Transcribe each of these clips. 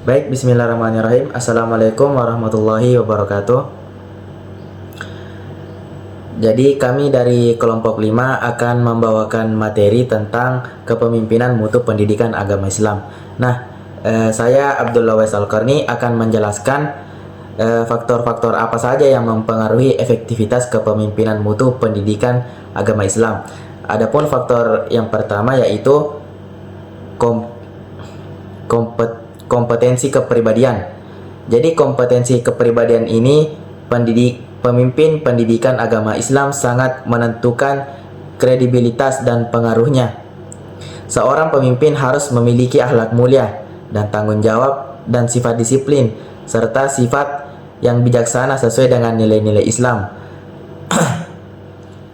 Baik, bismillahirrahmanirrahim. Assalamualaikum warahmatullahi wabarakatuh. Jadi kami dari kelompok 5 akan membawakan materi tentang kepemimpinan mutu pendidikan agama Islam. Nah, saya Abdullah Wais Al-Qarni akan menjelaskan faktor-faktor apa saja yang mempengaruhi efektivitas kepemimpinan mutu pendidikan agama Islam. Adapun faktor yang pertama yaitu kompetensi kepribadian. Jadi kompetensi kepribadian ini pemimpin pendidikan agama Islam sangat menentukan kredibilitas dan pengaruhnya. Seorang pemimpin harus memiliki akhlak mulia dan tanggung jawab dan sifat disiplin serta sifat yang bijaksana sesuai dengan nilai-nilai Islam.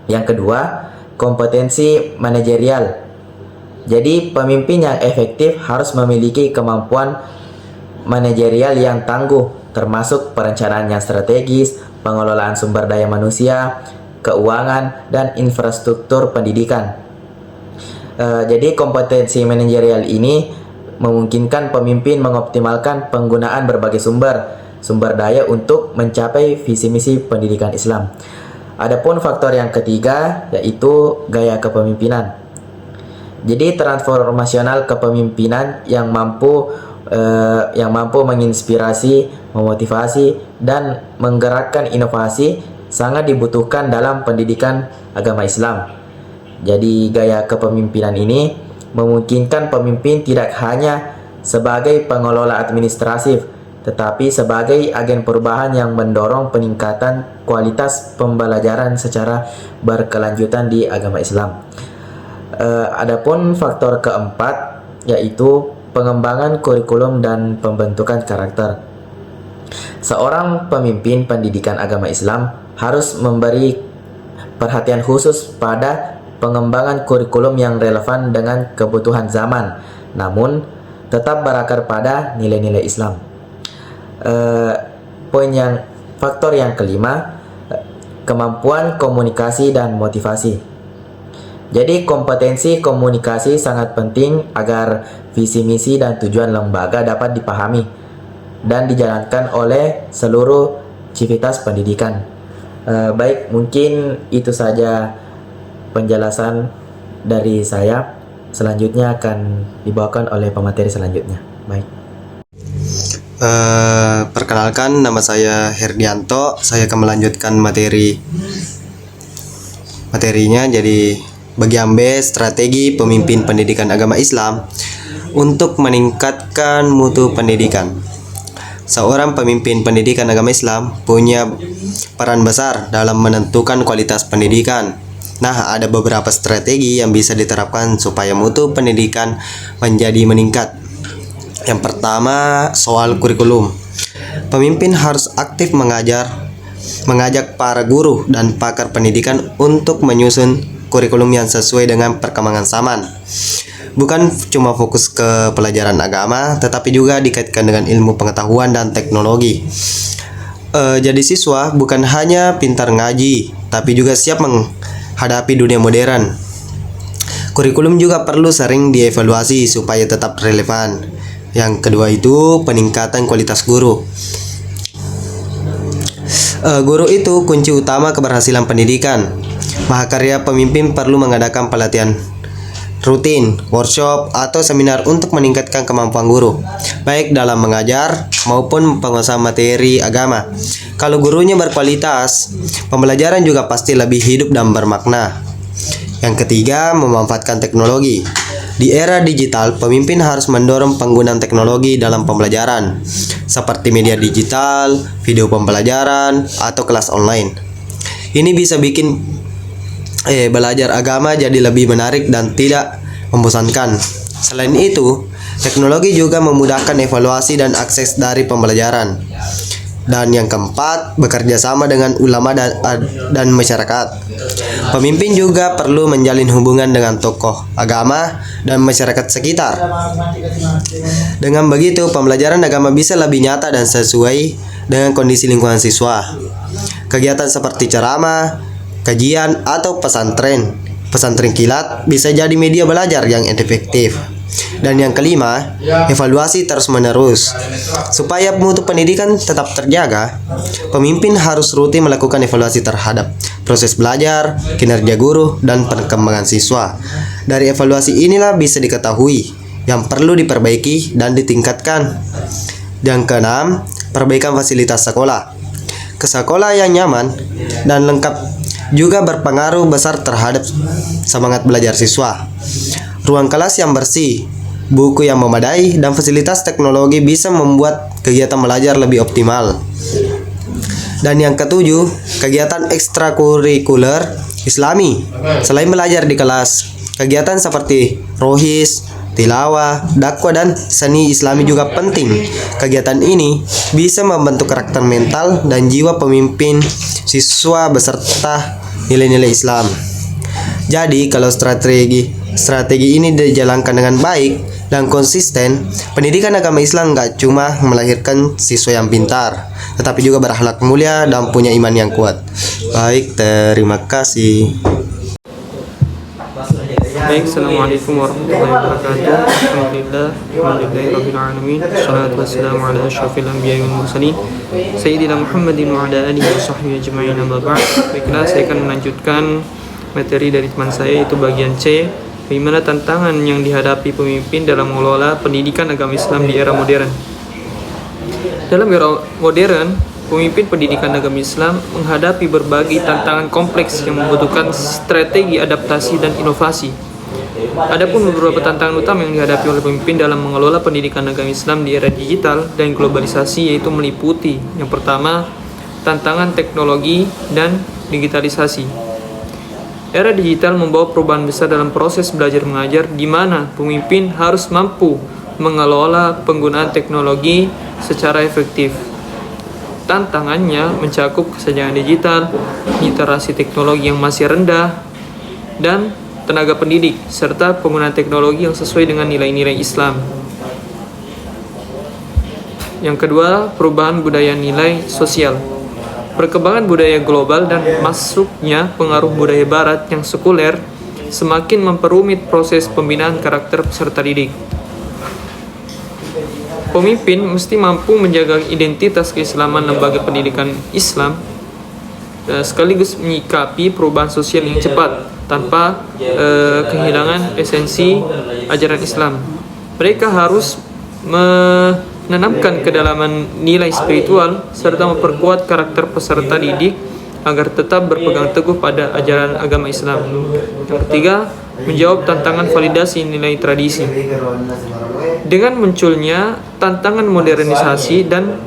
Yang kedua, kompetensi manajerial. Jadi pemimpin yang efektif harus memiliki kemampuan manajerial yang tangguh, termasuk perencanaan yang strategis, pengelolaan sumber daya manusia, keuangan, dan infrastruktur pendidikan. Jadi kompetensi manajerial ini memungkinkan pemimpin mengoptimalkan penggunaan berbagai sumber daya untuk mencapai visi misi pendidikan Islam. Adapun faktor yang ketiga yaitu gaya kepemimpinan. Jadi transformasional kepemimpinan yang mampu menginspirasi, memotivasi, dan menggerakkan inovasi sangat dibutuhkan dalam pendidikan agama Islam. Jadi gaya kepemimpinan ini memungkinkan pemimpin tidak hanya sebagai pengelola administratif, tetapi sebagai agen perubahan yang mendorong peningkatan kualitas pembelajaran secara berkelanjutan di agama Islam. Adapun faktor keempat yaitu pengembangan kurikulum dan pembentukan karakter. Seorang pemimpin pendidikan agama Islam harus memberi perhatian khusus pada pengembangan kurikulum yang relevan dengan kebutuhan zaman, namun tetap berakar pada nilai-nilai Islam. Faktor yang kelima, kemampuan komunikasi dan motivasi. Jadi kompetensi komunikasi sangat penting agar visi misi dan tujuan lembaga dapat dipahami dan dijalankan oleh seluruh civitas pendidikan. Baik, mungkin itu saja penjelasan dari saya. Selanjutnya akan dibawakan oleh pemateri selanjutnya. Baik. Perkenalkan, nama saya Herdianto. Saya akan melanjutkan materinya. Jadi bagian B, strategi pemimpin pendidikan agama Islam untuk meningkatkan mutu pendidikan. Seorang pemimpin pendidikan agama Islam punya peran besar dalam menentukan kualitas pendidikan. Nah, ada beberapa strategi yang bisa diterapkan supaya mutu pendidikan menjadi meningkat. Yang pertama, soal kurikulum. Pemimpin harus aktif mengajak para guru dan pakar pendidikan untuk menyusun kurikulum yang sesuai dengan perkembangan zaman. Bukan cuma fokus ke pelajaran agama, tetapi juga dikaitkan dengan ilmu pengetahuan dan teknologi. Jadi siswa bukan hanya pintar ngaji, tapi juga siap menghadapi dunia modern. Kurikulum juga perlu sering dievaluasi supaya tetap relevan. Yang kedua itu peningkatan kualitas guru. Guru itu kunci utama keberhasilan pendidikan. Mahakarya pemimpin perlu mengadakan pelatihan rutin, workshop, atau seminar untuk meningkatkan kemampuan guru, baik dalam mengajar maupun penguasaan materi agama. Kalau gurunya berkualitas, pembelajaran juga pasti lebih hidup dan bermakna. Yang ketiga, memanfaatkan teknologi. Di era digital, pemimpin harus mendorong penggunaan teknologi dalam pembelajaran, seperti media digital, video pembelajaran, atau kelas online. Ini bisa bikin belajar agama jadi lebih menarik dan tidak membosankan. Selain itu, teknologi juga memudahkan evaluasi dan akses dari pembelajaran. Dan yang keempat, bekerja sama dengan ulama dan masyarakat. Pemimpin juga perlu menjalin hubungan dengan tokoh agama dan masyarakat sekitar. Dengan begitu, pembelajaran agama bisa lebih nyata dan sesuai dengan kondisi lingkungan siswa. Kegiatan seperti ceramah, kajian, atau pesantren kilat bisa jadi media belajar yang efektif. Dan yang kelima, evaluasi terus-menerus. Supaya mutu pendidikan tetap terjaga, pemimpin harus rutin melakukan evaluasi terhadap proses belajar, kinerja guru, dan perkembangan siswa. Dari evaluasi inilah bisa diketahui yang perlu diperbaiki dan ditingkatkan. Yang keenam, perbaikan fasilitas sekolah. Sekolah yang nyaman dan lengkap juga berpengaruh besar terhadap semangat belajar siswa. Ruang kelas yang bersih, buku yang memadai, dan fasilitas teknologi bisa membuat kegiatan belajar lebih optimal. Dan yang ketujuh, kegiatan ekstrakurikuler Islami. Selain belajar di kelas, kegiatan seperti rohis, tilawah, dakwah, dan seni Islami juga penting. Kegiatan ini bisa membentuk karakter mental dan jiwa pemimpin siswa beserta nilai-nilai Islam. Jadi, kalau strategi ini dijalankan dengan baik dan konsisten, pendidikan agama Islam nggak cuma melahirkan siswa yang pintar, tetapi juga berakhlak mulia dan punya iman yang kuat. Baik, terima kasih. Baik, Assalamualaikum warahmatullahi wabarakatuh. Alhamdulillahirrahmanirrahim. Assalatu wassalamu ala asyrafil anbiya'i wal mursalin Sayyidina Muhammadin wa ala alihi wa sahbihi ajma'in, amma ba'd. Baiklah, saya akan melanjutkan materi dari teman saya, yaitu bagian C, bagaimana tantangan yang dihadapi pemimpin dalam mengelola pendidikan agama Islam di era modern. Dalam era modern, pemimpin pendidikan agama Islam menghadapi berbagai tantangan kompleks yang membutuhkan strategi adaptasi dan inovasi. Adapun beberapa tantangan utama yang dihadapi oleh pemimpin dalam mengelola pendidikan agama Islam di era digital dan globalisasi, yaitu meliputi yang pertama, tantangan teknologi dan digitalisasi. Era digital membawa perubahan besar dalam proses belajar mengajar, di mana pemimpin harus mampu mengelola penggunaan teknologi secara efektif. Tantangannya mencakup kesenjangan digital, literasi teknologi yang masih rendah, dan tenaga pendidik, serta penggunaan teknologi yang sesuai dengan nilai-nilai Islam. Yang kedua, perubahan budaya nilai sosial. Perkembangan budaya global dan masuknya pengaruh budaya barat yang sekuler semakin memperumit proses pembinaan karakter peserta didik. Pemimpin mesti mampu menjaga identitas keislaman lembaga pendidikan Islam, sekaligus menyikapi perubahan sosial yang cepat tanpa kehilangan esensi ajaran Islam. Mereka harus menanamkan kedalaman nilai spiritual serta memperkuat karakter peserta didik agar tetap berpegang teguh pada ajaran agama Islam. Yang ketiga, menjawab tantangan validasi nilai tradisi. Dengan munculnya tantangan modernisasi dan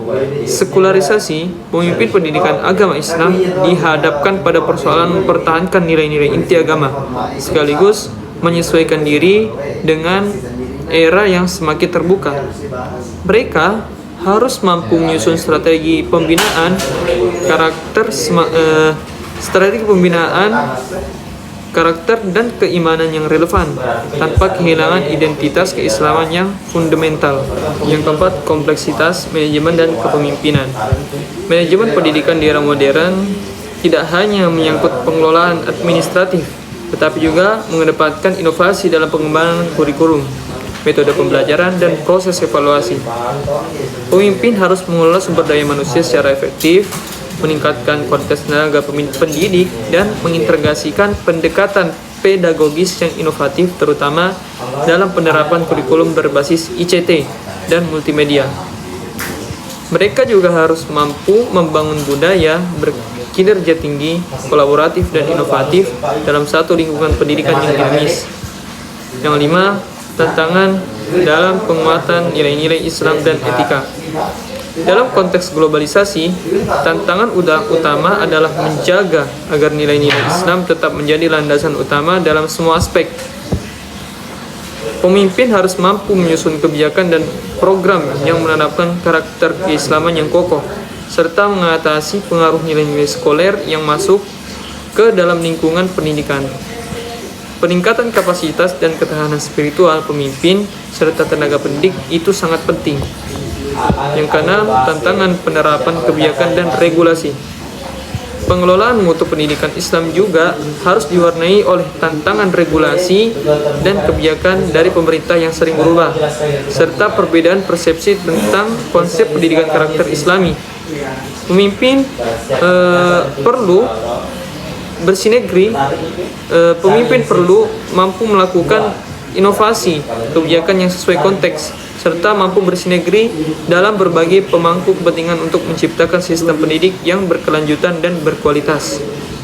sekularisasi, pemimpin pendidikan agama Islam dihadapkan pada persoalan mempertahankan nilai-nilai inti agama, sekaligus menyesuaikan diri dengan era yang semakin terbuka. Mereka harus mampu menyusun strategi pembinaan karakter dan keimanan yang relevan tanpa kehilangan identitas keislaman yang fundamental. Yang keempat, kompleksitas manajemen dan kepemimpinan. Manajemen pendidikan di era modern tidak hanya menyangkut pengelolaan administratif, tetapi juga mengedepankan inovasi dalam pengembangan kurikulum, metode pembelajaran, dan proses evaluasi. Pemimpin harus mengelola sumber daya manusia secara efektif, meningkatkan kualitas tenaga pendidik, dan mengintegrasikan pendekatan pedagogis yang inovatif, terutama dalam penerapan kurikulum berbasis ICT dan multimedia. Mereka juga harus mampu membangun budaya berkinerja tinggi, kolaboratif, dan inovatif dalam satu lingkungan pendidikan yang dinamis. Yang kelima, tantangan dalam penguatan nilai-nilai Islam dan etika. Dalam konteks globalisasi, tantangan utama adalah menjaga agar nilai-nilai Islam tetap menjadi landasan utama dalam semua aspek. Pemimpin harus mampu menyusun kebijakan dan program yang menanamkan karakter keislaman yang kokoh, serta mengatasi pengaruh nilai-nilai sekuler yang masuk ke dalam lingkungan pendidikan. Peningkatan kapasitas dan ketahanan spiritual pemimpin serta tenaga pendidik itu sangat penting. Yang keenam, tantangan penerapan kebijakan dan regulasi. Pengelolaan mutu pendidikan Islam juga harus diwarnai oleh tantangan regulasi dan kebijakan dari pemerintah yang sering berubah, serta perbedaan persepsi tentang konsep pendidikan karakter Islami. Pemimpin perlu bersinergi, pemimpin perlu mampu melakukan inovasi kebijakan yang sesuai konteks, serta mampu bersinergi dalam berbagai pemangku kepentingan untuk menciptakan sistem pendidik yang berkelanjutan dan berkualitas.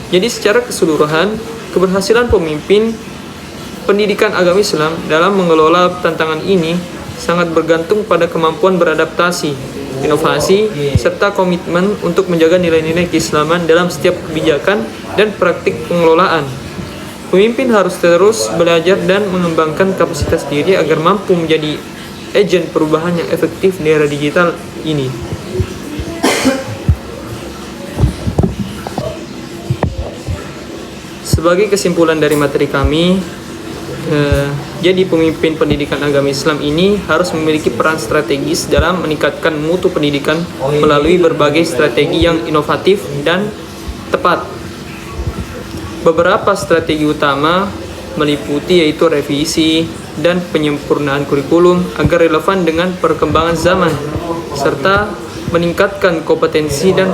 Jadi secara keseluruhan, keberhasilan pemimpin pendidikan agama Islam dalam mengelola tantangan ini sangat bergantung pada kemampuan beradaptasi, inovasi, serta komitmen untuk menjaga nilai-nilai keislaman dalam setiap kebijakan dan praktik pengelolaan. Pemimpin harus terus belajar dan mengembangkan kapasitas diri agar mampu menjadi agen perubahan yang efektif di era digital ini. Sebagai kesimpulan dari materi kami, jadi pemimpin pendidikan agama Islam ini harus memiliki peran strategis dalam meningkatkan mutu pendidikan melalui berbagai strategi yang inovatif dan tepat. Beberapa strategi utama meliputi yaitu revisi dan penyempurnaan kurikulum agar relevan dengan perkembangan zaman, serta meningkatkan kompetensi dan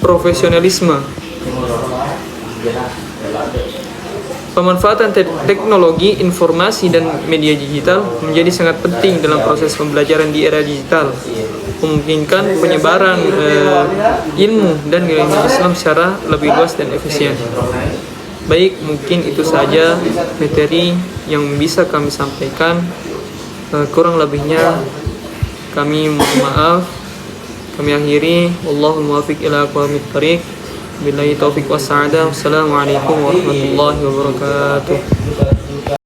profesionalisme. Pemanfaatan teknologi, informasi, dan media digital menjadi sangat penting dalam proses pembelajaran di era digital, memungkinkan penyebaran ilmu dan nilai-nilai Islam secara lebih luas dan efisien. Baik, mungkin itu saja materi yang bisa kami sampaikan. Kurang lebihnya kami mohon maaf. Kami akhiri. Wallahu muwaffiq ila aqwamit thariq. Billahi taufiq was sa'adah. Wassalamualaikum warahmatullahi wabarakatuh.